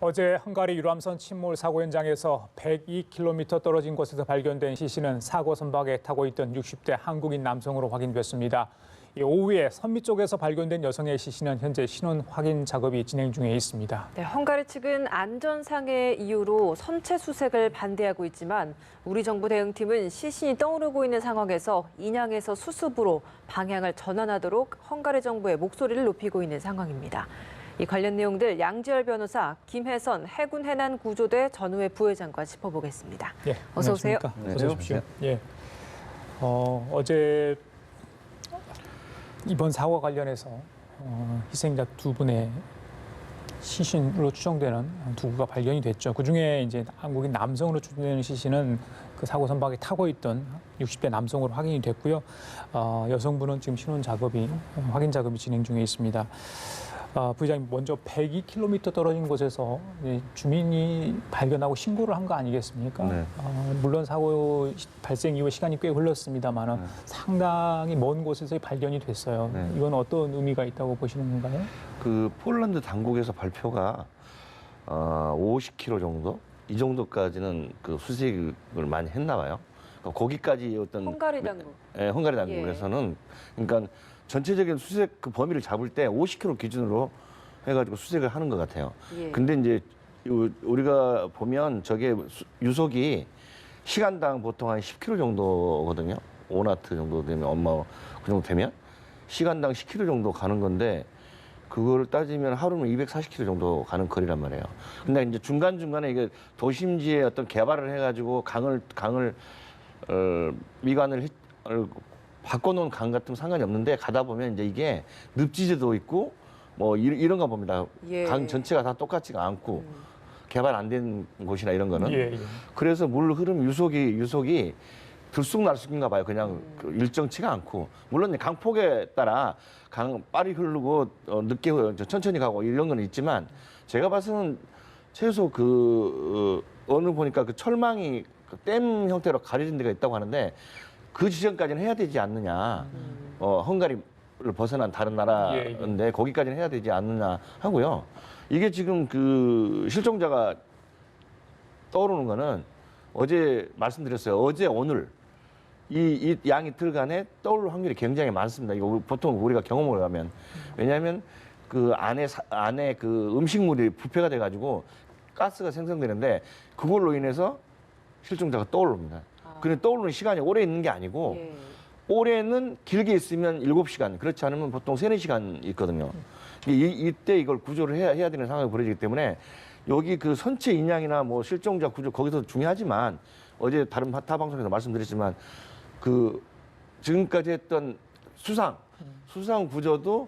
어제 헝가리 유람선 침몰 사고 현장에서 102km 떨어진 곳에서 발견된 시신은 사고 선박에 타고 있던 60대 한국인 남성으로 확인됐습니다. 오후에 선미 쪽에서 발견된 여성의 시신은 현재 신원 확인 작업이 진행 중에 있습니다. 네, 헝가리 측은 안전상의 이유로 선체 수색을 반대하고 있지만 우리 정부 대응팀은 시신이 떠오르고 있는 상황에서 인양에서 수습으로 방향을 전환하도록 헝가리 정부의 목소리를 높이고 있는 상황입니다. 이 관련 내용들 양지열 변호사, 김혜선 해군 해난 구조대 전우회 부회장과 짚어보겠습니다. 예, 어서 오세요. 네, 어서 오십시오. 예, 어제 이번 사고와 관련해서 희생자 두 분의 시신으로 추정되는 두 구가 발견이 됐죠. 그중에 이제 한국인 남성으로 추정되는 시신은 그 사고 선박에 타고 있던 60대 남성으로 확인이 됐고요. 여성분은 지금 신원 작업이 확인 작업이 진행 중에 있습니다. 부회장님, 먼저 102km 떨어진 곳에서 주민이 발견하고 신고를 한 거 아니겠습니까? 네. 물론 사고 발생 이후 시간이 꽤 흘렀습니다만 상당히 먼 곳에서 발견이 됐어요. 네. 이건 어떤 의미가 있다고 보시는 건가요? 그 폴란드 당국에서 발표가 50km 정도? 이 정도까지는 그 수색을 많이 했나 봐요. 그러니까 거기까지 어떤 헝가리 당국. 네, 헝가리 당국에서는 그러니까 전체적인 수색 그 범위를 잡을 때 50km 기준으로 해가지고 수색을 하는 것 같아요. 예. 근데 이제 우리가 보면 저게 유속이 시간당 보통 한 10km 정도거든요. 5나트 정도 되면 그 정도 되면 시간당 10km 정도 가는 건데 그거를 따지면 하루는 240km 정도 가는 거리란 말이에요. 근데 이제 중간중간에 이게 도심지에 어떤 개발을 해가지고 강을 미관을 바꿔놓은 강 같은 상관이 없는데 가다 보면 이제 이게 늪지대도 있고 뭐 이런가 봅니다. 예. 강 전체가 다 똑같지가 않고 개발 안 된 곳이나 이런 거는. 예. 그래서 물 흐름 유속이 들쑥날쑥인가 봐요. 그냥 그 일정치가 않고. 물론 강폭에 따라 강 빨리 흐르고 늦게 천천히 가고 이런 건 있지만 제가 봐서는 최소 어느 보니까 그 철망이 댐 형태로 가려진 데가 있다고 하는데 그 지점까지는 해야 되지 않느냐. 헝가리를 벗어난 다른 나라인데 거기까지는 해야 되지 않느냐 하고요. 이게 지금 그 실종자가 떠오르는 거는 어제 말씀드렸어요. 어제 오늘 이 양 이틀 간에 떠오를 확률이 굉장히 많습니다. 이거 보통 우리가 경험을 하면. 왜냐하면 그 안에 그 음식물이 부패가 돼가지고 가스가 생성되는데 그걸로 인해서 실종자가 떠오릅니다. 근데 떠오르는 시간이 오래 있는 게 아니고 예. 올해는 길게 있으면 7시간, 그렇지 않으면 보통 3, 4시간 있거든요. 이때 이걸 구조를 해야 되는 상황이 벌어지기 때문에 여기 그 선체 인양이나 뭐 실종자 구조 거기서 중요하지만 어제 다른 타 방송에서 말씀드렸지만 그 지금까지 했던 수상 구조도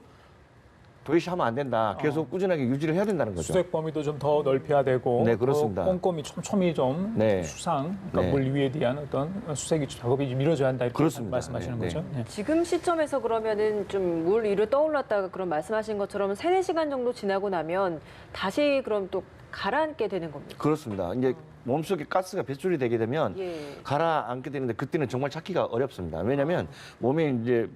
더 이상 하면 안 된다. 계속 꾸준하게 유지를 해야 된다는 거죠. 수색 범위도 좀 더 넓혀야 되고, 네, 그렇습니다. 꼼꼼히 촘촘히 좀 네. 수상, 그러니까 네. 물 위에 대한 어떤 수색 작업이 좀 이루어져야 한다 이렇게 그렇습니다. 말씀하시는 네, 거죠? 네. 지금 시점에서 그러면은 좀 물 위로 떠올랐다가 그런 말씀하신 것처럼 3, 4시간 정도 지나고 나면 다시 그럼 또 가라앉게 되는 겁니까? 그렇습니다. 이제 몸속에 가스가 배출이 되게 되면 예. 가라앉게 되는데 그때는 정말 찾기가 어렵습니다. 왜냐하면 몸에 이제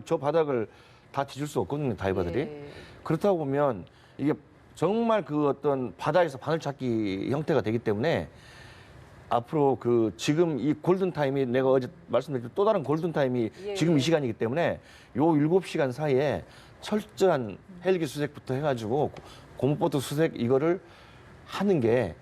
저 바닥을 다 뒤질 수 없거든요, 다이버들이. 예. 그렇다 보면 이게 정말 그 어떤 바다에서 바늘찾기 형태가 되기 때문에 앞으로 그 지금 이 골든타임이 내가 어제 말씀드린 또 다른 골든타임이 예. 지금 이 시간이기 때문에 요 7시간 사이에 철저한 헬기 수색부터 해가지고 고무보트 수색 이거를 하는 게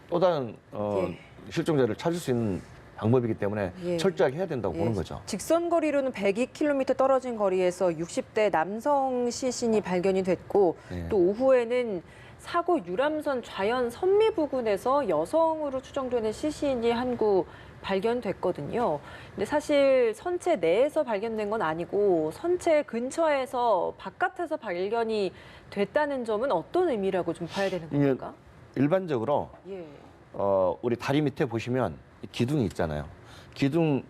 또 다른 예. 실종자를 찾을 수 있는 방법이기 때문에 예. 철저하게 해야 된다고 보는 거죠. 직선 거리로는 102km 떨어진 거리에서 60대 남성 시신이 발견이 됐고 네. 또 오후에는 사고 유람선 좌연 선미 부근에서 여성으로 추정되는 시신이 한 구 발견됐거든요. 근데 사실 선체 내에서 발견된 건 아니고 선체 근처에서 바깥에서 발견이 됐다는 점은 어떤 의미라고 좀 봐야 되는 겁니까? 일반적으로 예. 우리 다리 밑에 보시면 기둥이 있잖아요. 기둥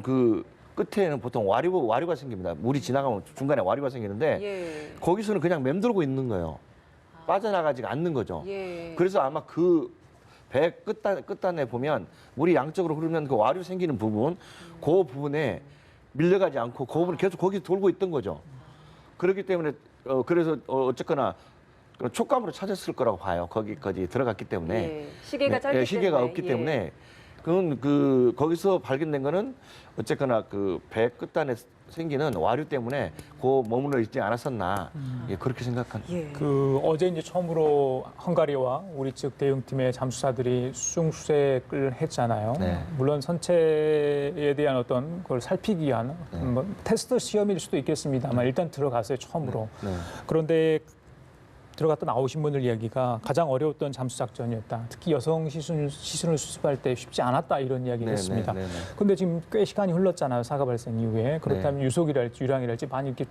그 끝에는 보통 와류가 생깁니다. 물이 지나가면 중간에 와류가 생기는데 예. 거기서는 그냥 맴돌고 있는 거예요. 빠져나가지가 않는 거죠. 예. 그래서 아마 그 배 끝단에 보면 물이 양쪽으로 흐르면 그 와류 생기는 부분, 그 부분에 밀려가지 않고 그 부분을 계속 거기 돌고 있던 거죠. 그렇기 때문에 그래서 어쨌거나 그럼 촉감으로 찾았을 거라고 봐요. 거기까지 들어갔기 때문에. 예. 시계가 짧기 때문에. 시계가 없기 예. 때문에 그건 거기서 발견된 거는 어쨌거나 그 배 끝단에 생기는 와류 때문에 머물러 있지 않았었나 예, 그렇게 생각합니다. 예. 어제 이제 처음으로 헝가리와 우리 측 대응팀의 잠수사들이 수중 수색을 했잖아요. 네. 물론 선체에 대한 어떤 걸 살피기 위한 뭐 테스트 시험일 수도 있겠습니다만 일단 들어갔어요 처음으로. 네. 그런데 들어갔다 나오신 분들 이야기가 가장 어려웠던 잠수 작전이었다. 특히 여성 시신을 수습할 때 쉽지 않았다 이런 이야기를 했습니다. 그런데 지금 꽤 시간이 흘렀잖아요. 사고 발생 이후에. 그렇다면 유속이랄지 유량이랄지 많이 이렇게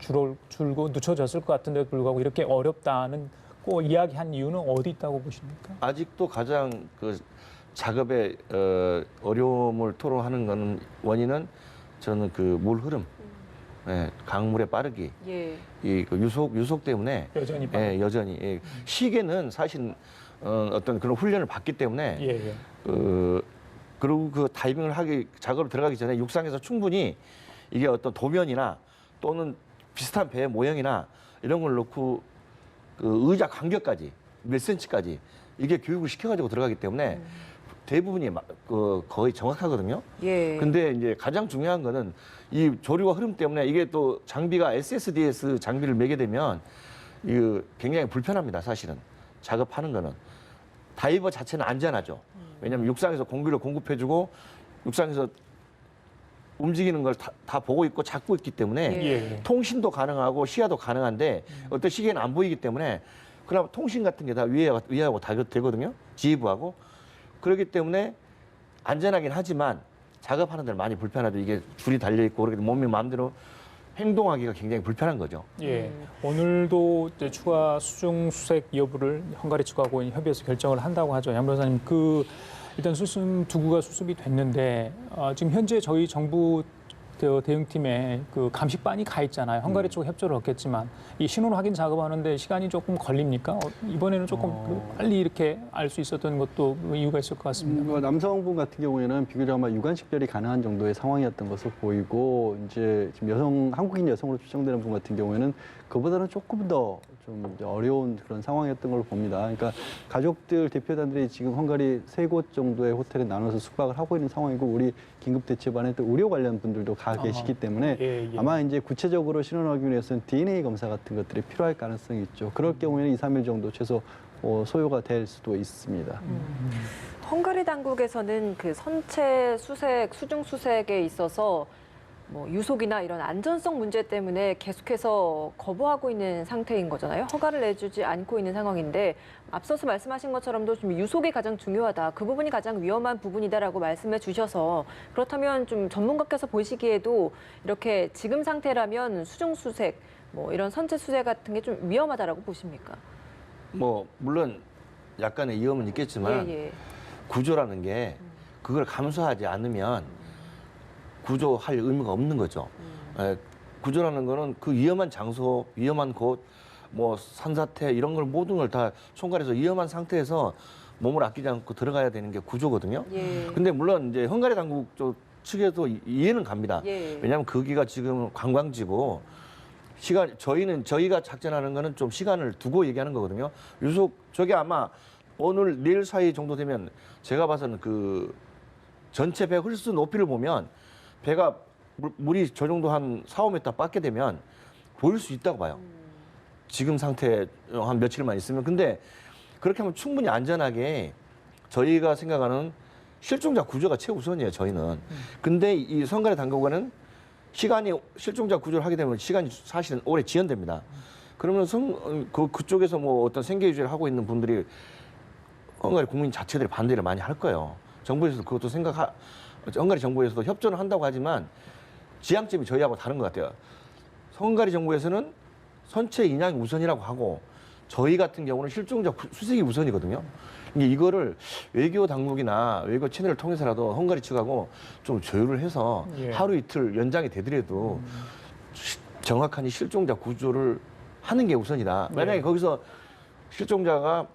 줄고 늦춰졌을 것 같은데도 불구하고 이렇게 어렵다는 꼭 이야기한 이유는 어디 있다고 보십니까? 아직도 가장 그 작업의 어려움을 토로하는 거는 원인은 저는 그 물 흐름, 예, 강물의 빠르기, 예. 그 유속 때문에 여전히 예, 여전히 예. 시계는 사실 어떤 그런 훈련을 받기 때문에 예. 그리고 그 다이빙을 작업을 들어가기 전에 육상에서 충분히 이게 어떤 도면이나 또는 비슷한 배의 모형이나 이런 걸 놓고 그 의자 간격까지 몇 센치까지 이게 교육을 시켜가지고 들어가기 때문에 대부분이 거의 정확하거든요. 예. 근데 이제 가장 중요한 거는 이 조류와 흐름 때문에 이게 또 장비가 SSDS 장비를 매게 되면 이거 굉장히 불편합니다. 사실은 작업하는 거는 다이버 자체는 안전하죠. 왜냐하면 육상에서 공기를 공급해주고 육상에서 움직이는 걸 다 보고 있고 잡고 있기 때문에 예. 통신도 가능하고 시야도 가능한데 어떤 시계는 안 보이기 때문에 그나마 통신 같은 게 다 위하고 다 되거든요. 지휘부하고 그렇기 때문에 안전하긴 하지만 작업하는 데는 많이 불편하죠. 이게 줄이 달려 있고 그렇게 몸이 마음대로 행동하기가 굉장히 불편한 거죠. 예. 오늘도 이제 추가 수중 수색 여부를 헝가리 측하고 협의해서 결정을 한다고 하죠. 양 변호사님, 일단 수습 두구가 수습이 됐는데 지금 현재 저희 정부 대응팀에 그 감식반이 가 있잖아요. 헝가리 쪽 협조를 얻겠지만 이 신원 확인 작업하는데 시간이 조금 걸립니까? 이번에는 조금 빨리 이렇게 알 수 있었던 것도 이유가 있을 것 같습니다. 남성분 같은 경우에는 비교적 아마 유관 식별이 가능한 정도의 상황이었던 것으로 보이고 이제 지금 한국인 여성으로 추정되는 분 같은 경우에는 그보다는 조금 더 좀 어려운 그런 상황이었던 걸로 봅니다. 그러니까 가족들 대표단들이 지금 헝가리 3곳 정도의 호텔에 나눠서 숙박을 하고 있는 상황이고 우리 긴급대처반에 또 의료 관련 분들도 가 계시기 때문에 예. 아마 이제 구체적으로 신원하기 위해서는 DNA 검사 같은 것들이 필요할 가능성이 있죠. 그럴 경우에는 2, 3일 정도 최소 소요가 될 수도 있습니다. 헝가리 당국에서는 그 선체 수색, 수중 수색에 있어서 뭐 유속이나 이런 안전성 문제 때문에 계속해서 거부하고 있는 상태인 거잖아요. 허가를 내주지 않고 있는 상황인데 앞서서 말씀하신 것처럼도 좀 유속이 가장 중요하다. 그 부분이 가장 위험한 부분이다라고 말씀해 주셔서 그렇다면 좀 전문가께서 보시기에도 이렇게 지금 상태라면 수중 수색, 뭐 이런 선체 수색 같은 게 좀 위험하다라고 보십니까? 뭐 물론 약간의 위험은 있겠지만 예. 구조라는 게 그걸 감수하지 않으면 구조할 의미가 없는 거죠. 구조라는 거는 그 위험한 장소, 위험한 곳, 뭐 산사태 이런 걸 모든 걸 다 총괄해서 위험한 상태에서 몸을 아끼지 않고 들어가야 되는 게 구조거든요. 예. 근데 물론 이제 헝가리 당국 쪽 측에도 이해는 갑니다. 예. 왜냐하면 거기가 지금 관광지고 저희가 작전하는 거는 좀 시간을 두고 얘기하는 거거든요. 저게 아마 오늘 내일 사이 정도 되면 제가 봐서는 그 전체 배 홀수 높이를 보면 배가 물이 저 정도 한 4, 5m 빠게 되면 보일 수 있다고 봐요. 지금 상태 한 며칠만 있으면. 근데 그렇게 하면 충분히 안전하게 저희가 생각하는 실종자 구조가 최우선이에요, 저희는. 근데 이 헝가리 당국은 실종자 구조를 하게 되면 시간이 사실은 오래 지연됩니다. 그러면 그쪽에서 뭐 어떤 생계 유지를 하고 있는 분들이 헝가리 국민 자체들이 반대를 많이 할 거예요. 정부에서도 그것도 헝가리 정부에서도 협조는 한다고 하지만 지향점이 저희하고 다른 것 같아요. 헝가리 정부에서는 선체 인양이 우선이라고 하고 저희 같은 경우는 실종자 수색이 우선이거든요. 이거를 외교 당국이나 외교 채널을 통해서라도 헝가리 측하고 좀 조율을 해서 하루 이틀 연장이 되더라도 정확한 이 실종자 구조를 하는 게 우선이다. 만약에 거기서 실종자가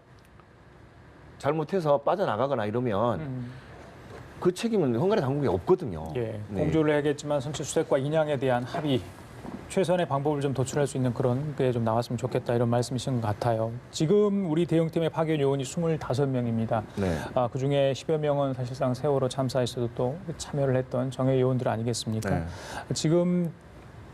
잘못해서 빠져나가거나 이러면 그 책임은 헝가리 당국이 없거든요. 예, 네. 공조를 해야겠지만 선체 수색과 인양에 대한 합의 최선의 방법을 좀 도출할 수 있는 그런 게 좀 나왔으면 좋겠다 이런 말씀이신 것 같아요. 지금 우리 대응팀의 파견 요원이 25명입니다. 네. 그중에 10여 명은 사실상 세월호 참사에서도 또 참여를 했던 정예 요원들 아니겠습니까? 네. 지금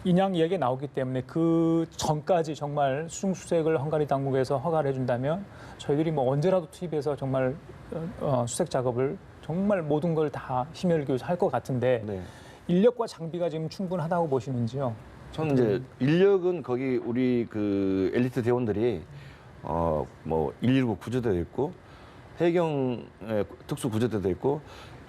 인양 이야기가 나오기 때문에 그 전까지 정말 수중수색을 헝가리 당국에서 허가를 해준다면 저희들이 뭐 언제라도 투입해서 정말 수색 작업을 정말 모든 걸 다 힘을 기울여서 할 것 같은데 네. 인력과 장비가 지금 충분하다고 보시는지요? 저는 이제 인력은 거기 우리 그 엘리트 대원들이 뭐 119 구조대도 있고 해경 특수 구조대도 있고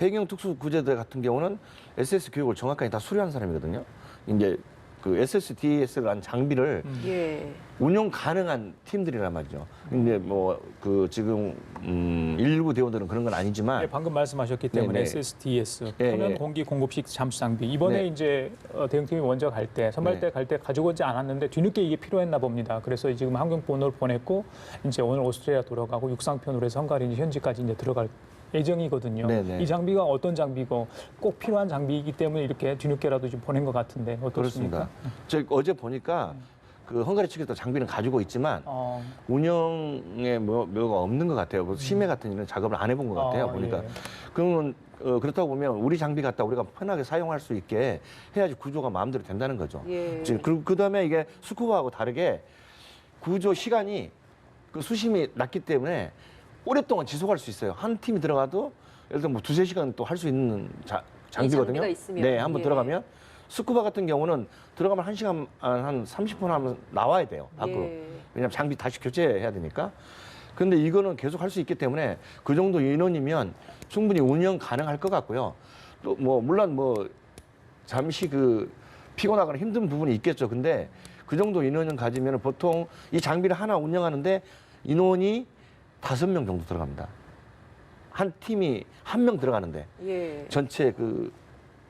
해경 특수 구조대 같은 경우는 SS 교육을 정확하게 다 수료한 사람이거든요. 이제 그 SSDS라는 장비를 예. 운용 가능한 팀들이란 말이죠. 근데 뭐 그 지금 119 대원들은 그런 건 아니지만 네, 방금 말씀하셨기 때문에 네네. SSDS, 예, 표면 예. 공기 공급식 잠수 장비. 이번에 네. 이제 대응팀이 먼저 갈 때, 선발대 네. 갈 때 가지고 오지 않았는데 뒤늦게 이게 필요했나 봅니다. 그래서 지금 항공본으로 보냈고 이제 오늘 오스트레일리아 돌아가고 육상편으로 해서 헝가리 이제 현지까지 이제 들어갈 예정이거든요. 네네. 이 장비가 어떤 장비고 꼭 필요한 장비이기 때문에 이렇게 뒤늦게라도 좀 보낸 것 같은데 어떻습니까? 그렇습니다. 저 어제 보니까 그 헝가리 측에서 장비는 가지고 있지만 운영에 뭐가 없는 것 같아요. 그 심해 같은 이런 작업을 안 해본 것 같아요. 보니까 예. 그러면 그렇다고 보면 우리 장비 갖다 우리가 편하게 사용할 수 있게 해야지 구조가 마음대로 된다는 거죠. 예. 지금 그다음에 이게 스쿠버하고 다르게 구조 시간이 그 수심이 낮기 때문에 오랫동안 지속할 수 있어요. 한 팀이 들어가도 예를 들어 뭐 2~3시간 또 할 수 있는 장비거든요. 장비가 있으면. 네, 한번 예. 들어가면 스쿠버 같은 경우는 들어가면 1시간 한 30분 하면 나와야 돼요. 밖으로. 예. 왜냐하면 장비 다시 교체해야 되니까. 근데 이거는 계속 할 수 있기 때문에 그 정도 인원이면 충분히 운영 가능할 것 같고요. 또 뭐 물론 뭐 잠시 그 피곤하거나 힘든 부분이 있겠죠. 근데 그 정도 인원을 가지면 보통 이 장비를 하나 운영하는데 인원이 5명 정도 들어갑니다. 한 팀이 1명 들어가는데 예. 전체 그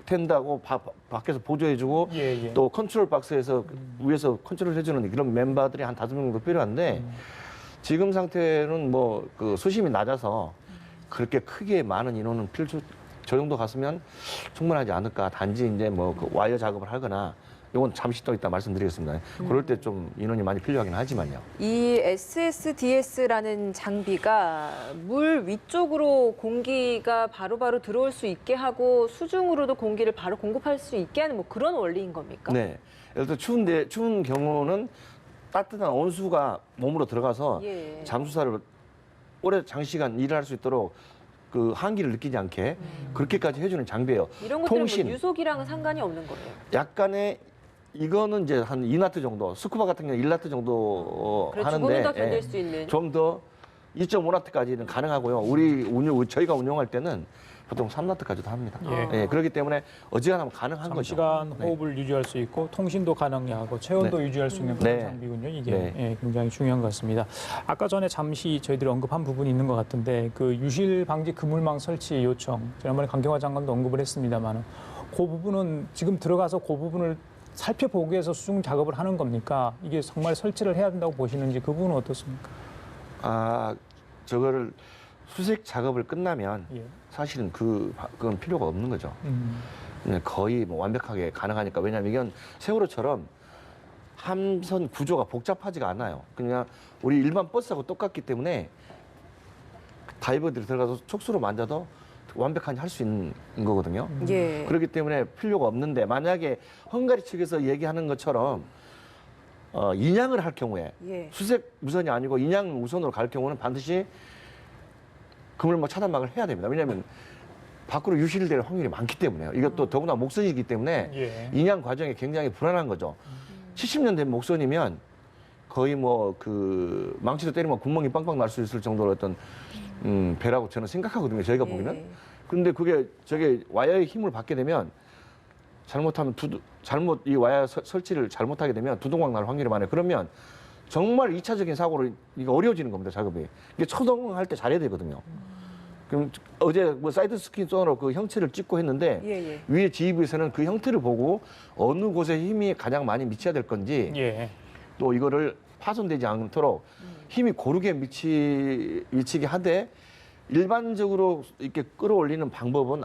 텐다고 밖에서 보조해주고 예, 예. 또 컨트롤 박스에서 위에서 컨트롤 해주는 그런 멤버들이 한 5명 정도 필요한데 지금 상태는 뭐 그 수심이 낮아서 그렇게 크게 많은 인원은 저 정도 갔으면 충분하지 않을까. 단지 이제 뭐 그 와이어 작업을 하거나 이건 잠시 또 이따 말씀드리겠습니다. 그럴 때 좀 인원이 많이 필요하긴 하지만요. 이 SSDS라는 장비가 물 위쪽으로 공기가 바로바로 들어올 수 있게 하고 수중으로도 공기를 바로 공급할 수 있게 하는 뭐 그런 원리인 겁니까? 네. 예를 들어 추운 경우는 따뜻한 온수가 몸으로 들어가서 예. 잠수사를 오래 장시간 일을 할 수 있도록 그 한기를 느끼지 않게 그렇게까지 해주는 장비예요. 이런 것들은 통신. 뭐 유속이랑은 상관이 없는 거예요. 약간의 이거는 이제 한 2나트 정도, 스쿠버 같은 경우 1나트 정도 그렇죠. 하는데 조금 더 견딜 수 있는. 좀 더 2.5나트까지는 가능하고요. 저희가 운영할 때는 보통 3나트까지도 합니다. 예. 그렇기 때문에 어지간하면 가능한 거죠. 장시간 네. 호흡을 유지할 수 있고 통신도 가능하고 체온도 유지할 수 있는 그런 네. 장비군요. 이게 네. 예, 굉장히 중요한 것 같습니다. 아까 전에 잠시 저희들이 언급한 부분이 있는 것 같은데 그 유실 방지 그물망 설치 요청 지난번에 강경화 장관도 언급을 했습니다만 그 부분은 지금 들어가서 그 부분을 살펴보기 위해서 수중 작업을 하는 겁니까? 이게 정말 설치를 해야 된다고 보시는지 그 부분은 어떻습니까? 저거를 수색 작업을 끝나면 예. 사실은 그건 필요가 없는 거죠. 거의 뭐 완벽하게 가능하니까. 왜냐하면 이건 세월호처럼 함선 구조가 복잡하지가 않아요. 그냥 우리 일반 버스하고 똑같기 때문에 다이버들이 들어가서 촉수로 만져도 완벽하게 할 수 있는 거거든요. 예. 그렇기 때문에 필요가 없는데 만약에 헝가리 측에서 얘기하는 것처럼 인양을 할 경우에 예. 수색 우선이 아니고 인양 우선으로 갈 경우는 반드시 그물망 차단막을 해야 됩니다. 왜냐하면 밖으로 유실될 확률이 많기 때문에요. 이것도 더구나 목선이기 때문에 예. 인양 과정이 굉장히 불안한 거죠. 70년 된 목선이면 거의 뭐 그 망치로 때리면 구멍이 빵빵 날 수 있을 정도로 어떤 배라고 저는 생각하거든요. 저희가 보기는. 예. 근데 그게 저게 와이어의 힘을 받게 되면 잘못하면 이 와이어 설치를 잘못하게 되면 두동강 날 확률이 많아요. 그러면 정말 2차적인 사고로 이게 어려워지는 겁니다. 작업이. 이게 초동할 때 잘해야 되거든요. 그럼 어제 뭐 사이드 스킨 소나로 그 형체를 찍고 했는데 예, 예. 위에 지휘부에서는 그 형태를 보고 어느 곳에 힘이 가장 많이 미쳐야 될 건지 예. 또 이거를 파손되지 않도록 힘이 고르게 미치게 하되 일반적으로 이렇게 끌어올리는 방법은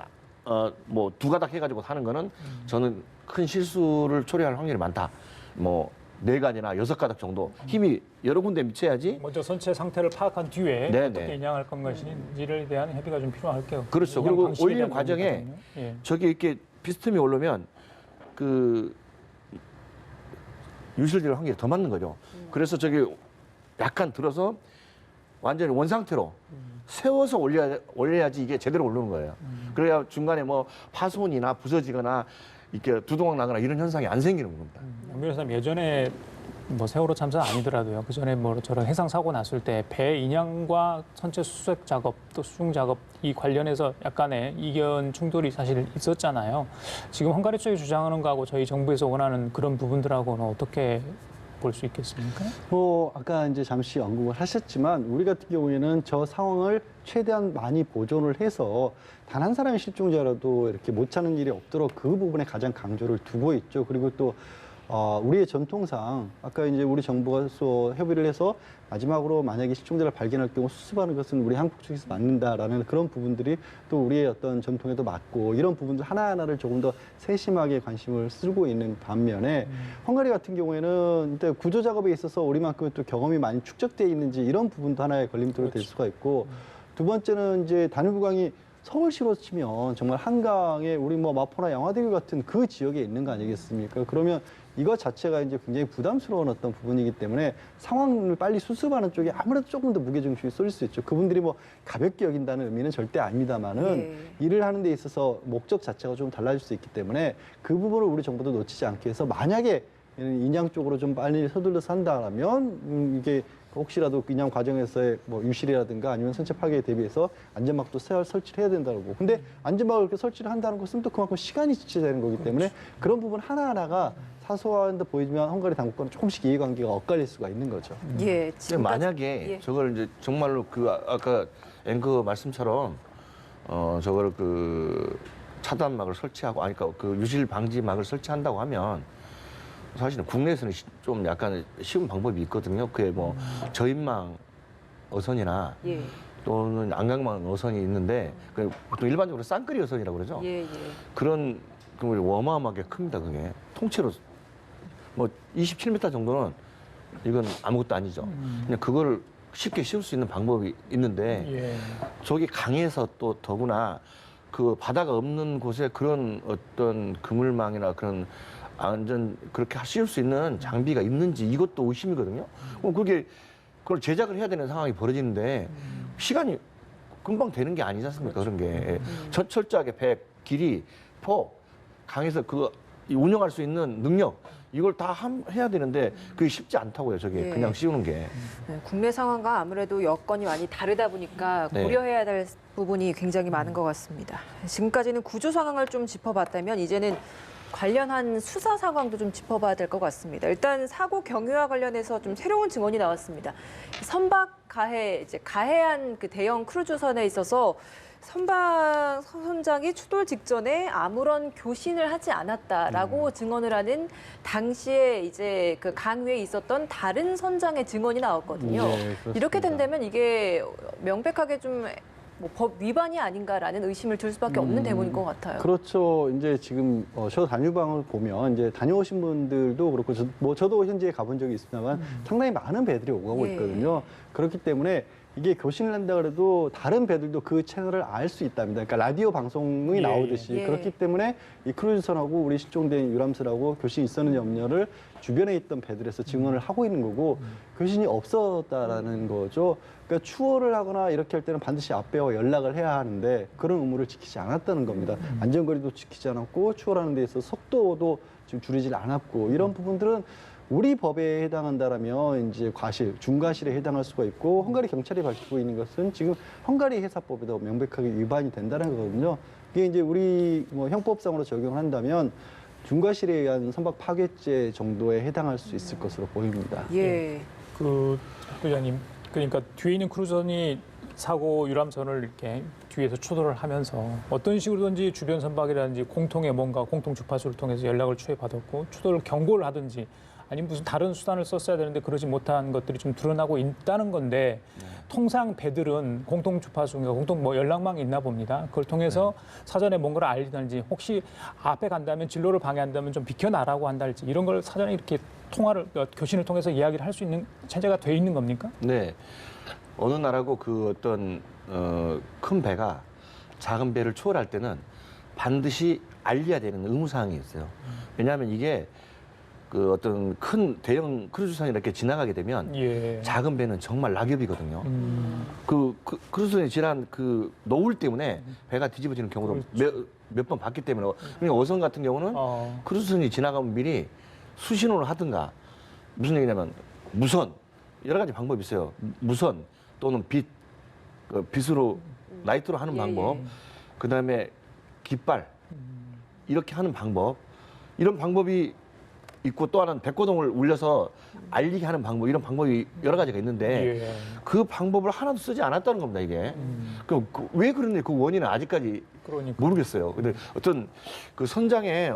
뭐 두 가닥 해가지고 하는 거는 저는 큰 실수를 초래할 확률이 많다. 뭐 4가지나 6가닥 정도 힘이 여러 군데 미쳐야지. 먼저 선체 상태를 파악한 뒤에 네네. 어떻게 인양할 것인지를 대한 협의가 좀 필요할게요. 그렇죠. 인양 그리고 방식에 올리는 대한 과정에 부분이거든요. 예. 저기 이렇게 비스듬히 오르면 그 유실될 확률이 더 맞는 거죠. 그래서 저기 약간 들어서 완전히 원 상태로 세워서 올려야지 이게 제대로 오르는 거예요. 그래야 중간에 뭐 파손이나 부서지거나 이렇게 두동강 나거나 이런 현상이 안 생기는 겁니다. 양 변호사님 예전에 뭐 세월호 참사 아니더라도요. 그 전에 뭐 저런 해상 사고 났을 때 배 인양과 선체 수색 작업 또 수중 작업 이 관련해서 약간의 이견 충돌이 사실 있었잖아요. 지금 헝가리 쪽이 주장하는 거하고 저희 정부에서 원하는 그런 부분들하고는 어떻게 볼 수 있겠습니까? 뭐 아까 이제 잠시 언급을 하셨지만 우리 같은 경우에는 저 상황을 최대한 많이 보존을 해서 단 한 사람의 실종자라도 이렇게 못 찾는 일이 없도록 그 부분에 가장 강조를 두고 있죠. 그리고 또 우리의 전통상 아까 이제 우리 정부가 또 협의를 해서 마지막으로 만약에 실종자를 발견할 경우 수습하는 것은 우리 한국 측에서 맞는다라는 그런 부분들이 또 우리의 어떤 전통에도 맞고 이런 부분들 하나하나를 조금 더 세심하게 관심을 쓰고 있는 반면에 헝가리 같은 경우에는 일단 구조 작업에 있어서 우리만큼 또 경험이 많이 축적돼 있는지 이런 부분도 하나의 걸림돌이 될 수가 있고 두 번째는 이제 다뉴브강이 서울시로 치면 정말 한강에 우리 뭐 마포나 양화대교 같은 그 지역에 있는 거 아니겠습니까? 그러면 이것 자체가 이제 굉장히 부담스러운 어떤 부분이기 때문에 상황을 빨리 수습하는 쪽에 아무래도 조금 더 무게중심이 쏠릴 수 있죠. 그분들이 뭐 가볍게 여긴다는 의미는 절대 아닙니다만은 일을 하는 데 있어서 목적 자체가 좀 달라질 수 있기 때문에 그 부분을 우리 정부도 놓치지 않게 해서 만약에 인양 쪽으로 좀 빨리 서둘러서 한다면 이게 혹시라도 인양 과정에서의 뭐 유실이라든가 아니면 선체 파괴에 대비해서 안전막도 설치를 해야 된다고. 근데 안전막을 이렇게 설치를 한다는 것은 또 그만큼 시간이 지체되는 거기 때문에 그런 부분 하나하나가 사소한 듯 보이지만 헝가리 당국과는 조금씩 이해관계가 엇갈릴 수가 있는 거죠. 예, 근데 지금까지- 만약에 예. 저걸 이제 정말로 그 아까 앵커 말씀처럼 저걸 그 차단막을 설치하고 아니 그러니까 그 유실 방지막을 설치한다고 하면 사실은 국내에서는 좀 약간 쉬운 방법이 있거든요. 그게 뭐 저인망 어선이나 예. 또는 안강망 어선이 있는데 그 보통 일반적으로 쌍끌이 어선이라고 그러죠. 예, 예. 그런 그 어마어마하게 큽니다. 그게 통째로 뭐 27m 정도는 이건 아무것도 아니죠. 그냥 그거를 쉽게 씌울 수 있는 방법이 있는데 예. 저기 강에서 또 더구나 그 바다가 없는 곳에 그런 어떤 그물망이나 그런 안전 그렇게 씌울 수 있는 장비가 있는지 이것도 의심이거든요. 그게 그걸 제작을 해야 되는 상황이 벌어지는데 시간이 금방 되는 게 아니지 않습니까? 그런 게 철저하게 배 길이 폭 강에서 그 운영할 수 있는 능력 이걸 다 해야 되는데 그게 쉽지 않다고요. 저게 예. 그냥 씌우는 게. 네, 국내 상황과 아무래도 여건이 많이 다르다 보니까 네. 고려해야 될 부분이 굉장히 많은 것 같습니다. 지금까지는 구조 상황을 좀 짚어봤다면 이제는 관련한 수사 상황도 좀 짚어봐야 될 것 같습니다. 일단 사고 경위와 관련해서 좀 새로운 증언이 나왔습니다. 선박 가해, 이제 가해한 그 대형 크루즈선에 있어서 선박 선장이 추돌 직전에 아무런 교신을 하지 않았다라고 증언을 하는 당시에 이제 그 강 위에 있었던 다른 선장의 증언이 나왔거든요. 네, 그렇습니다. 이렇게 된다면 이게 명백하게 좀 뭐 법 위반이 아닌가라는 의심을 들 수밖에 없는 대목인 것 같아요. 그렇죠. 이제 지금 저 다뉴방을 보면 이제 다녀오신 분들도 그렇고 저도 현지에 가본 적이 있습니다만 상당히 많은 배들이 오고 가고 예. 있거든요. 그렇기 때문에 이게 교신을 한다 그래도 다른 배들도 그 채널을 알 수 있답니다. 그러니까 라디오 방송이 예, 나오듯이 예. 그렇기 때문에 이 크루즈선하고 우리 실종된 유람선하고 교신이 있었는 염려를 주변에 있던 배들에서 증언을 하고 있는 거고 교신이 없었다라는 거죠. 그러니까 추월을 하거나 이렇게 할 때는 반드시 앞배와 연락을 해야 하는데 그런 의무를 지키지 않았다는 겁니다. 안전거리도 지키지 않았고 추월하는 데 있어서 속도도 지금 줄이질 않았고 이런 부분들은 우리 법에 해당한다라면 이제 과실, 중과실에 해당할 수가 있고 헝가리 경찰이 밝히고 있는 것은 지금 헝가리 해사법에도 명백하게 위반이 된다는 거거든요. 이게 이제 우리 뭐 형법상으로 적용한다면 중과실에 의한 선박 파괴죄 정도에 해당할 수 있을 것으로 보입니다. 예. 그 부장님 그러니까 뒤에 있는 크루즈선이 사고 유람선을 이렇게 뒤에서 추돌을 하면서 어떤 식으로든지 주변 선박이라든지 공통의 뭔가 공통 주파수를 통해서 연락을 취해받았고 추돌을 경고를 하든지 아니면 무슨 다른 수단을 썼어야 되는데 그러지 못한 것들이 좀 드러나고 있다는 건데 통상 배들은 공통 주파수인가 공통 뭐 연락망이 있나 봅니다. 그걸 통해서 사전에 뭔가를 알리든지 혹시 앞에 간다면 진로를 방해한다면 좀 비켜나라고 한달지 이런 걸 사전에 이렇게 교신을 통해서 이야기를 할 수 있는 체제가 돼 있는 겁니까? 네. 어느 나라고 그 어떤 큰 배가 작은 배를 초월할 때는 반드시 알려야 되는 의무사항이 있어요. 왜냐하면 이게 그 어떤 큰 대형 크루즈선이 이렇게 지나가게 되면 예. 작은 배는 정말 낙엽이거든요. 그 크루즈선이 지난 그 노을 때문에 배가 뒤집어지는 경우도 몇 번 봤기 때문에 그러니까 어선 같은 경우는 크루즈선이 지나가면 미리 수신호를 하든가 무슨 얘기냐면 무선 여러 가지 방법이 있어요. 무선 또는 빛으로 라이트로 하는 방법, 그다음에 깃발 이렇게 하는 방법 이런 방법이 있고 또 하나는 백고동을 울려서 알리게 하는 방법 이런 방법이 여러 가지가 있는데 예. 그 방법을 하나도 쓰지 않았다는 겁니다 이게. 왜 그런지 그 원인은 아직까지 그러니까. 모르겠어요. 근데 어떤 그 선장에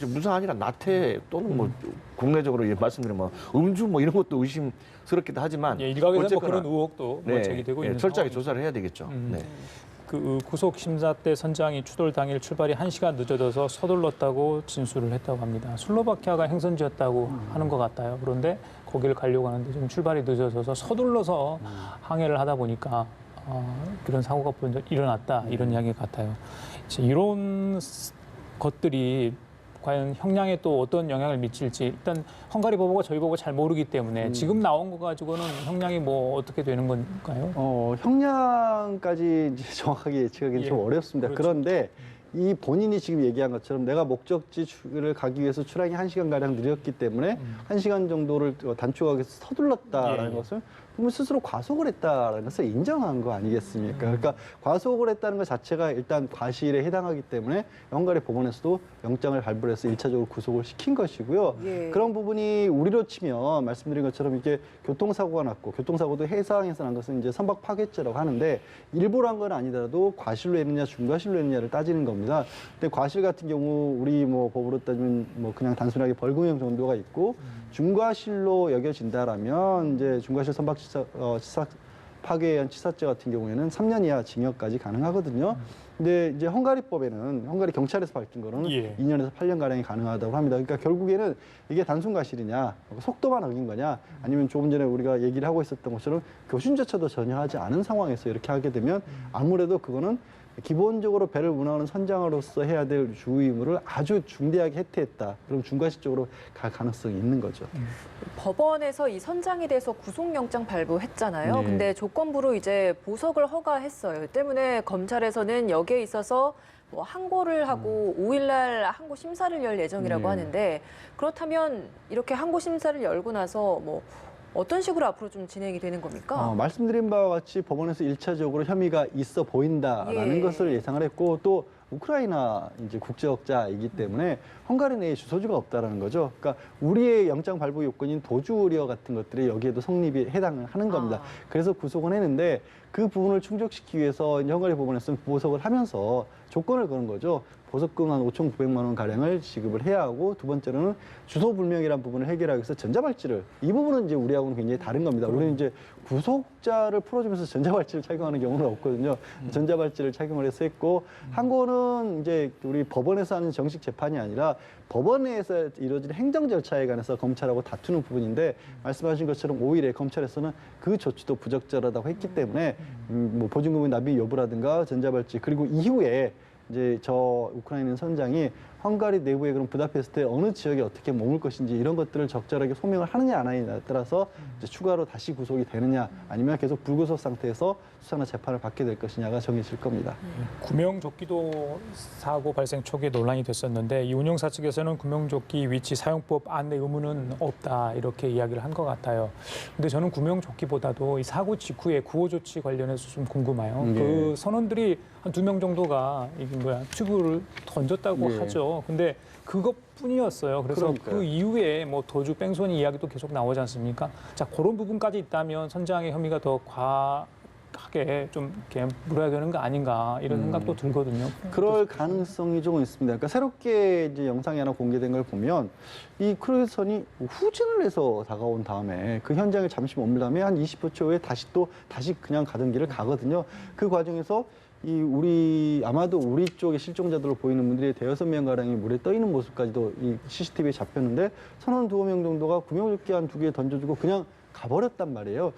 무슨 아니라 나태 또는 뭐 국내적으로 말씀드리면 뭐 음주 뭐 이런 것도 의심스럽기도 하지만 예, 일각에서 뭐 어쨌거나 그런 의혹도 뭐 제기되고 있는 철저하게 상황이죠. 조사를 해야 되겠죠. 네. 그 구속 심사 때 선장이 추돌 당일 출발이 1시간 늦어져서 서둘렀다고 진술을 했다고 합니다. 슬로바키아가 행선지였다고 하는 것 같아요. 그런데 거기를 가려고 하는데 좀 출발이 늦어져서 서둘러서 항해를 하다 보니까 그런 사고가 일어났다 이런 이야기 같아요. 이제 이런 것들이 과연 형량에 또 어떤 영향을 미칠지 일단 헝가리 법원가 저희 법원 잘 모르기 때문에 지금 나온 거 가지고는 형량이 뭐 어떻게 되는 건가요? 형량까지 이제 정확하게 예측하기는 좀 어렵습니다. 그렇죠. 그런데 이 본인이 지금 얘기한 것처럼 내가 목적지를 가기 위해서 출항이 1시간가량 느렸기 때문에 1시간 정도를 단축하기 위해서 서둘렀다라는 예. 것을 그러면 스스로 과속을 했다라는 것을 인정한 거 아니겠습니까? 그러니까 과속을 했다는 것 자체가 일단 과실에 해당하기 때문에 헝가리 법원에서도 영장을 발부해서 1차적으로 구속을 시킨 것이고요. 예. 그런 부분이 우리로 치면 말씀드린 것처럼 이게 교통사고가 났고 교통사고도 해상에서 난 것은 이제 선박 파괴죄라고 하는데 일부러 한 건 아니더라도 과실로 했느냐 중과실로 했느냐를 따지는 겁니다. 근데 과실 같은 경우 우리 뭐 법으로 따지면 뭐 그냥 단순하게 벌금형 정도가 있고 중과실로 여겨진다라면 이제 중과실 선박 치사 파괴에 의한 치사죄 같은 경우에는 3년 이하 징역까지 가능하거든요. 근데 이제 헝가리법에는 헝가리 경찰에서 밝힌 거는 예. 2년에서 8년 가량이 가능하다고 합니다. 그러니까 결국에는 이게 단순 과실이냐, 속도만 어긴 거냐, 아니면 조금 전에 우리가 얘기를 하고 있었던 것처럼 교신조차도 전혀 하지 않은 상황에서 이렇게 하게 되면 아무래도 그거는 기본적으로 배를 운항하는 선장으로서 해야 될 주의 의무를 아주 중대하게 해태했다. 그럼 중과실 쪽으로 갈 가능성이 있는 거죠. 법원에서 이 선장에 대해서 구속영장 발부했잖아요. 네. 근데 조건부로 이제 보석을 허가했어요. 때문에 검찰에서는 여기에 있어서 뭐 항고를 하고 5일날 항고 심사를 열 예정이라고 네. 하는데 그렇다면 이렇게 항고 심사를 열고 나서 뭐 어떤 식으로 앞으로 좀 진행이 되는 겁니까? 말씀드린 바와 같이 법원에서 1차적으로 혐의가 있어 보인다라는 예. 것을 예상을 했고 또 우크라이나 이제 국적자이기 때문에 헝가리 내에 주소지가 없다라는 거죠. 그러니까 우리의 영장 발부 요건인 도주 우려 같은 것들이 여기에도 성립이 해당을 하는 겁니다. 그래서 구속은 했는데 그 부분을 충족시키기 위해서 이제 헝가리 법원에서는 보석을 하면서 조건을 거는 거죠. 보석금 한 5,900만 원 가량을 지급을 해야 하고 두 번째로는 주소 불명이라는 부분을 해결하기 위해서 전자발찌를 이 부분은 이제 우리하고는 굉장히 다른 겁니다. 우리는 이제 구속자를 풀어주면서 전자발찌를 착용하는 경우는 없거든요. 전자발찌를 착용을 해서 했고 항고는 이제 우리 법원에서 하는 정식 재판이 아니라 법원 내에서 이루어진 행정 절차에 관해서 검찰하고 다투는 부분인데 말씀하신 것처럼 5일에 검찰에서는 그 조치도 부적절하다고 했기 때문에 뭐 보증금의 납입 여부라든가 전자발찌 그리고 이후에 이제 저 우크라이나 선장이 헝가리 내부의 그런 부다페스트의 어느 지역에 어떻게 머물 것인지 이런 것들을 적절하게 소명을 하느냐 안 하느냐에 따라서 이제 추가로 다시 구속이 되느냐 아니면 계속 불구속 상태에서 수사나 재판을 받게 될 것이냐가 정해질 겁니다. 구명조끼도 사고 발생 초기에 논란이 됐었는데 이 운영사 측에서는 구명조끼 위치 사용법 안내 의무는 없다 이렇게 이야기를 한 것 같아요. 근데 저는 구명조끼보다도 이 사고 직후에 구호 조치 관련해서 좀 궁금해요. 예. 그 선원들이 한 2명 정도가 이게 튜브를 던졌다고 예. 하죠. 근데 그것뿐이었어요. 그래서 그러니까요. 그 이후에 뭐 도주 뺑소니 이야기도 계속 나오지 않습니까? 자, 그런 부분까지 있다면 선장의 혐의가 더 차갑게 좀 이렇게 물어야 되는 거 아닌가 이런 생각도 들거든요. 그럴 가능성이 조금 있습니다. 그러니까 새롭게 이제 영상이 하나 공개된 걸 보면 이 크루즈선이 후진을 해서 다가온 다음에 그 현장에 잠시 머물 다음에 한 20초 후에 다시 그냥 가던 길을 가거든요. 그 과정에서 아마도 우리 쪽의 실종자들로 보이는 분들이 대여섯 명 가량이 물에 떠 있는 모습까지도 이 CCTV에 잡혔는데 선원 두어 명 정도가 구명조끼 한 2개 던져주고 그냥 가버렸단 말이에요.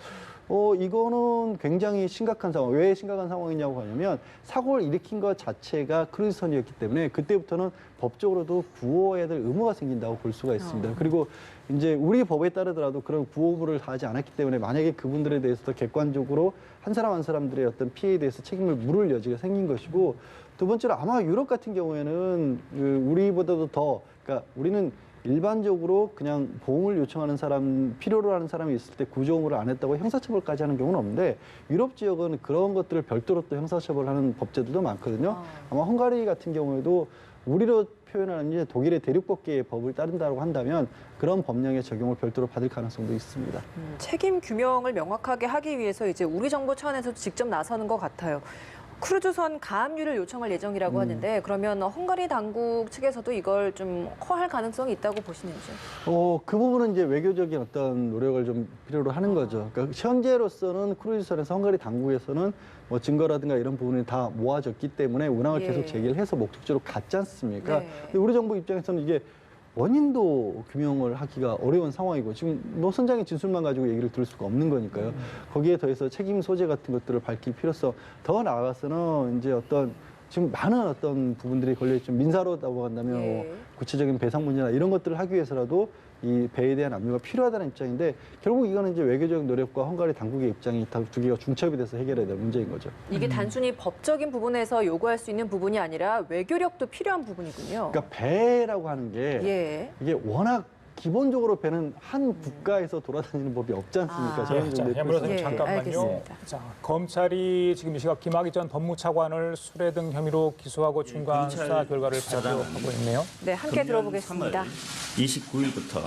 이거는 굉장히 심각한 상황. 왜 심각한 상황이냐고 하냐면 사고를 일으킨 것 자체가 크루즈선이었기 때문에 그때부터는 법적으로도 구호해야 될 의무가 생긴다고 볼 수가 있습니다. 그리고 이제 우리 법에 따르더라도 그런 구호부를 하지 않았기 때문에 만약에 그분들에 대해서도 객관적으로 한 사람 한 사람들의 어떤 피해에 대해서 책임을 물을 여지가 생긴 것이고 두 번째로 아마 유럽 같은 경우에는 우리보다도 더 그러니까 우리는 일반적으로 그냥 보험을 요청하는 사람, 필요로 하는 사람이 있을 때 구조응모를 안 했다고 형사처벌까지 하는 경우는 없는데 유럽 지역은 그런 것들을 별도로 또 형사처벌하는 법제들도 많거든요. 아마 헝가리 같은 경우에도 우리로 표현하는 이제 독일의 대륙법계의 법을 따른다고 한다면 그런 법령의 적용을 별도로 받을 가능성도 있습니다. 책임 규명을 명확하게 하기 위해서 이제 우리 정부 차원에서 직접 나서는 것 같아요. 크루즈선 가압류를 요청할 예정이라고 하는데 그러면 헝가리 당국 측에서도 이걸 좀 허할 가능성이 있다고 보시는지요? 그 부분은 이제 외교적인 어떤 노력을 좀 필요로 하는 거죠. 그러니까 현재로서는 크루즈선에서 헝가리 당국에서는 뭐 증거라든가 이런 부분이 다 모아졌기 때문에 운항을 예. 계속 재개를 해서 목적지로 갔지 않습니까? 네. 근데 우리 정부 입장에서는 이게 원인도 규명을 하기가 어려운 상황이고 지금 노 선장의 진술만 가지고 얘기를 들을 수가 없는 거니까요. 거기에 더해서 책임 소재 같은 것들을 밝힐 필요성 더 나아가서는 이제 지금 많은 어떤 부분들이 걸려있죠. 민사로 넘어간다면 예. 구체적인 배상 문제나 이런 것들을 하기 위해서라도 이 배에 대한 압류가 필요하다는 입장인데 결국 이거는 이제 외교적 노력과 헝가리 당국의 입장이 두 개가 중첩이 돼서 해결해야 될 문제인 거죠. 이게 단순히 법적인 부분에서 요구할 수 있는 부분이 아니라 외교력도 필요한 부분이군요. 그러니까 배라고 하는 게 예. 이게 워낙 기본적으로 배는 한 국가에서 돌아다니는 법이 없지 않습니까? 저런 자, 정도의 변호사님 예, 잠깐만요. 알겠습니다. 자, 검찰이 지금 이 시각 김학의 전 법무차관을 수뢰 등 혐의로 기소하고 중간 검찰 수사 결과를 수사단은 발표하고 있네요. 네, 함께 들어보겠습니다. 3월 29일부터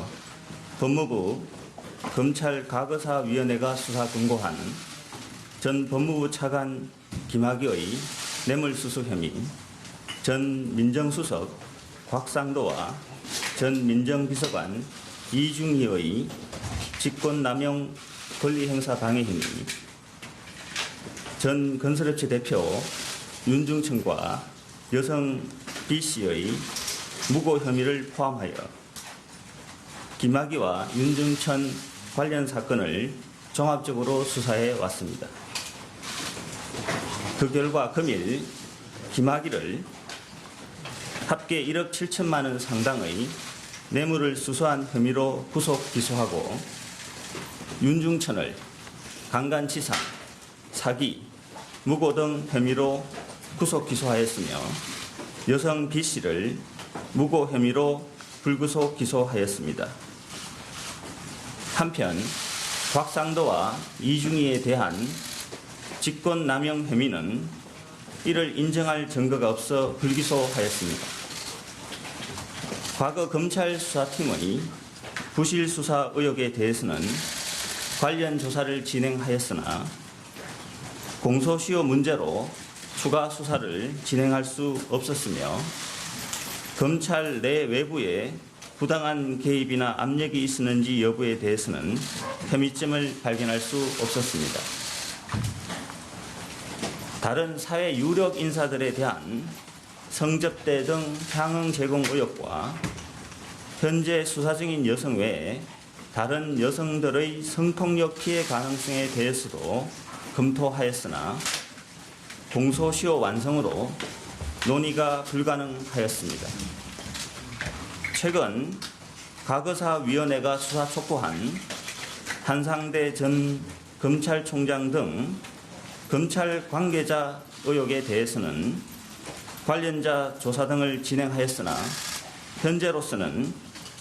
법무부 검찰과거사위원회가 수사 권고한 전 법무부 차관 김학의의 뇌물수수 혐의, 전 민정수석 곽상도와 전 민정비서관 이중희의 직권남용 권리행사 방해 혐의, 전 건설업체 대표 윤중천과 여성 B씨의 무고 혐의를 포함하여 김학의와 윤중천 관련 사건을 종합적으로 수사해 왔습니다. 그 결과 금일 김학의를 합계 1억 7천만 원 상당의 뇌물을 수수한 혐의로 구속 기소하고 윤중천을 강간치사, 사기, 무고 등 혐의로 구속 기소하였으며 여성 B씨를 무고 혐의로 불구속 기소하였습니다. 한편 곽상도와 이중희에 대한 직권남용 혐의는 이를 인정할 증거가 없어 불기소하였습니다. 과거 검찰 수사팀의 부실 수사 의혹에 대해서는 관련 조사를 진행하였으나 공소시효 문제로 추가 수사를 진행할 수 없었으며 검찰 내 외부에 부당한 개입이나 압력이 있었는지 여부에 대해서는 혐의점을 발견할 수 없었습니다. 다른 사회 유력 인사들에 대한 성접대 등 향응 제공 의혹과 현재 수사 중인 여성 외에 다른 여성들의 성폭력 피해 가능성에 대해서도 검토하였으나 공소시효 완성으로 논의가 불가능하였습니다. 최근 과거사위원회가 수사 촉구한 한상대 전 검찰총장 등 검찰 관계자 의혹에 대해서는 관련자 조사 등을 진행하였으나 현재로서는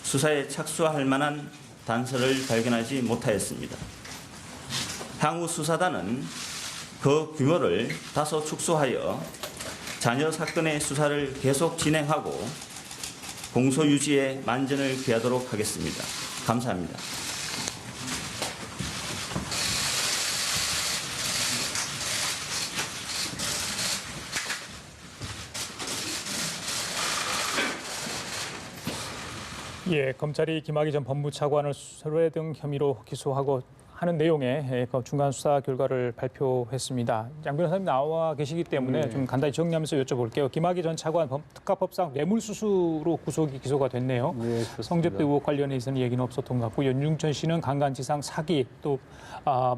수사에 착수할 만한 단서를 발견하지 못하였습니다. 향후 수사단은 그 규모를 다소 축소하여 자녀 사건의 수사를 계속 진행하고 공소 유지에 만전을 기하도록 하겠습니다. 감사합니다. 예, 검찰이 김학의 전 법무차관을 수뢰 등 혐의로 기소하고 하는 내용의 그 중간 수사 결과를 발표했습니다. 양 변호사님 나와 계시기 때문에 좀 간단히 정리하면서 여쭤볼게요. 김학의 전 차관 특가법상 뇌물수수로 구속이 기소가 됐네요. 네, 그렇습니다. 성접대 의혹 관련해서는 얘기는 없었던 것 같고 연중천 씨는 강간치상 사기 또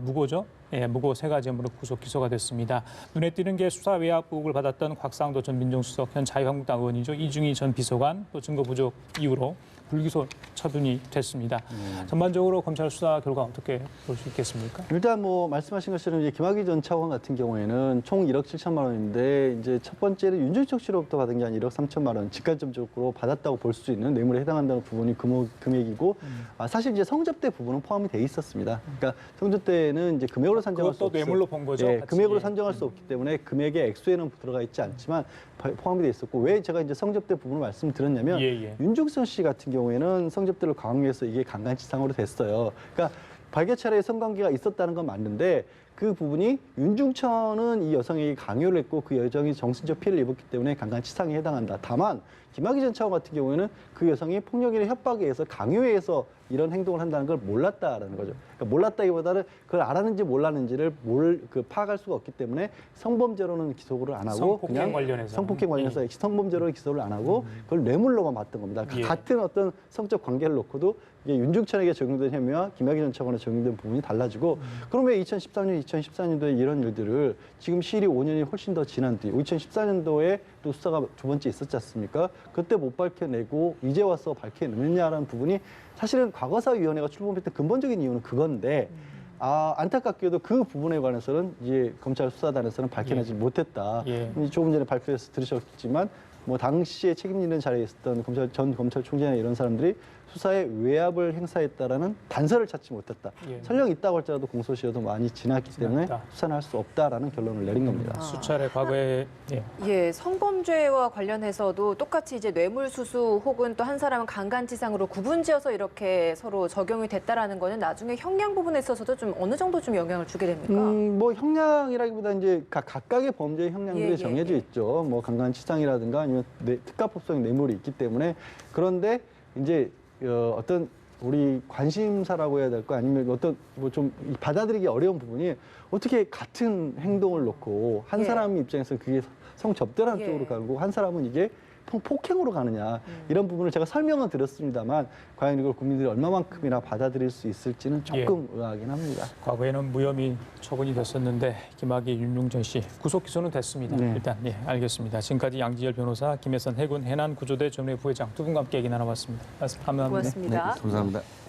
무고죠. 예, 무고 3가지 혐의로 구속 기소가 됐습니다. 눈에 띄는 게 수사 외압 의혹을 받았던 곽상도 전 민정수석 현 자유한국당 의원이죠. 이중희 전 비서관 또 증거 부족 이유로 불기소 처분이 됐습니다. 전반적으로 검찰 수사 결과 어떻게 볼 수 있겠습니까? 일단 뭐 말씀하신 것처럼 이제 김학의 전 차관 같은 경우에는 총 1억 7천만 원인데 이제 첫 번째는 윤준석 씨로부터 받은 게 한 1억 3천만 원 직간접적으로 받았다고 볼 수 있는 뇌물에 해당한다는 부분이 금액이고 사실 이제 성접대 부분은 포함이 돼 있었습니다. 그러니까 성접대는 이제 금액으로 산정할 수 그것도 없어요. 뇌물로 본 거죠? 예, 같이. 금액으로 예. 산정할 수 없기 때문에 금액의 액수에는 들어가 있지 않지만 포함이 돼 있었고 왜 제가 이제 성접대 부분을 말씀드렸냐면 예. 윤중선 씨 같은 경우에는 성접대를 강요해서 이게 강간치상으로 됐어요. 그러니까 발개차례에 성관계가 있었다는 건 맞는데 그 부분이 윤중천은 이 여성에게 강요를 했고 그 여성이 정신적 피해를 입었기 때문에 강간치상에 해당한다. 다만 김학의 전 차관 같은 경우에는 그 여성이 폭력이나 협박에 의해서 강요에 의해서 이런 행동을 한다는 걸 몰랐다라는 거죠. 그러니까 몰랐다기보다는 그걸 알았는지 몰랐는지를 파악할 수가 없기 때문에 성범죄로는 기소를 안 하고 성폭행 관련해서는. 성폭행 관련해서 성범죄로 기소를 안 하고 그걸 뇌물로만 봤던 겁니다. 예. 같은 어떤 성적 관계를 놓고도 이게 윤중천에게 적용된 혐의와 김학의 전 차관에 적용된 부분이 달라지고 그러면 2013년, 2014년도에 이런 일들을 지금 시일이 5년이 훨씬 더 지난 뒤 2014년도에 또 수사가 두 번째 있었지 않습니까? 그때 못 밝혀내고 이제 와서 밝혀내느냐라는 부분이 사실은 과거사위원회가 출범했던 근본적인 이유는 그건데 안타깝게도 그 부분에 관해서는 이제 검찰 수사단에서는 밝혀내지 못했다. 예. 조금 전에 발표해서 들으셨겠지만 뭐 당시에 책임 있는 자리에 있었던 전 검찰총장이나 이런 사람들이 수사에 외압을 행사했다라는 단서를 찾지 못했다. 예. 설령 있다고 할지라도 공소시효도 많이 지났기 때문에 지났다. 수사는 할 수 없다라는 결론을 내린 겁니다. 수차례 과거에 예, 성범죄와 관련해서도 똑같이 이제 뇌물수수 혹은 또 한 사람은 강간치상으로 구분지어서 이렇게 서로 적용이 됐다라는 거는 나중에 형량 부분에 있어서도 좀 어느 정도 좀 영향을 주게 됩니까? 뭐 형량이라기보다 이제 각각의 범죄의 형량들이 예, 정해져 예. 있죠. 뭐 강간치상이라든가 아니면 특가법상 뇌물이 있기 때문에 그런데 이제 어떤 우리 관심사라고 해야 될까 아니면 어떤 뭐 좀 받아들이기 어려운 부분이 어떻게 같은 행동을 놓고 한 예. 사람 입장에서 그게 성접대라는 예. 쪽으로 가고 한 사람은 이게 폭행으로 가느냐 이런 부분을 제가 설명은 드렸습니다만 과연 이걸 국민들이 얼마만큼이나 받아들일 수 있을지는 조금 의아하긴 합니다. 과거에는 무혐의 처분이 됐었는데 김학의, 윤중천 씨 구속 기소는 됐습니다. 네. 일단 알겠습니다. 지금까지 양지열 변호사, 김혜선 해군 해난구조대 전례 부회장 두 분과 함께 얘기 나눠봤습니다. 말씀 감사합니다. 고맙습니다. 감사합니다.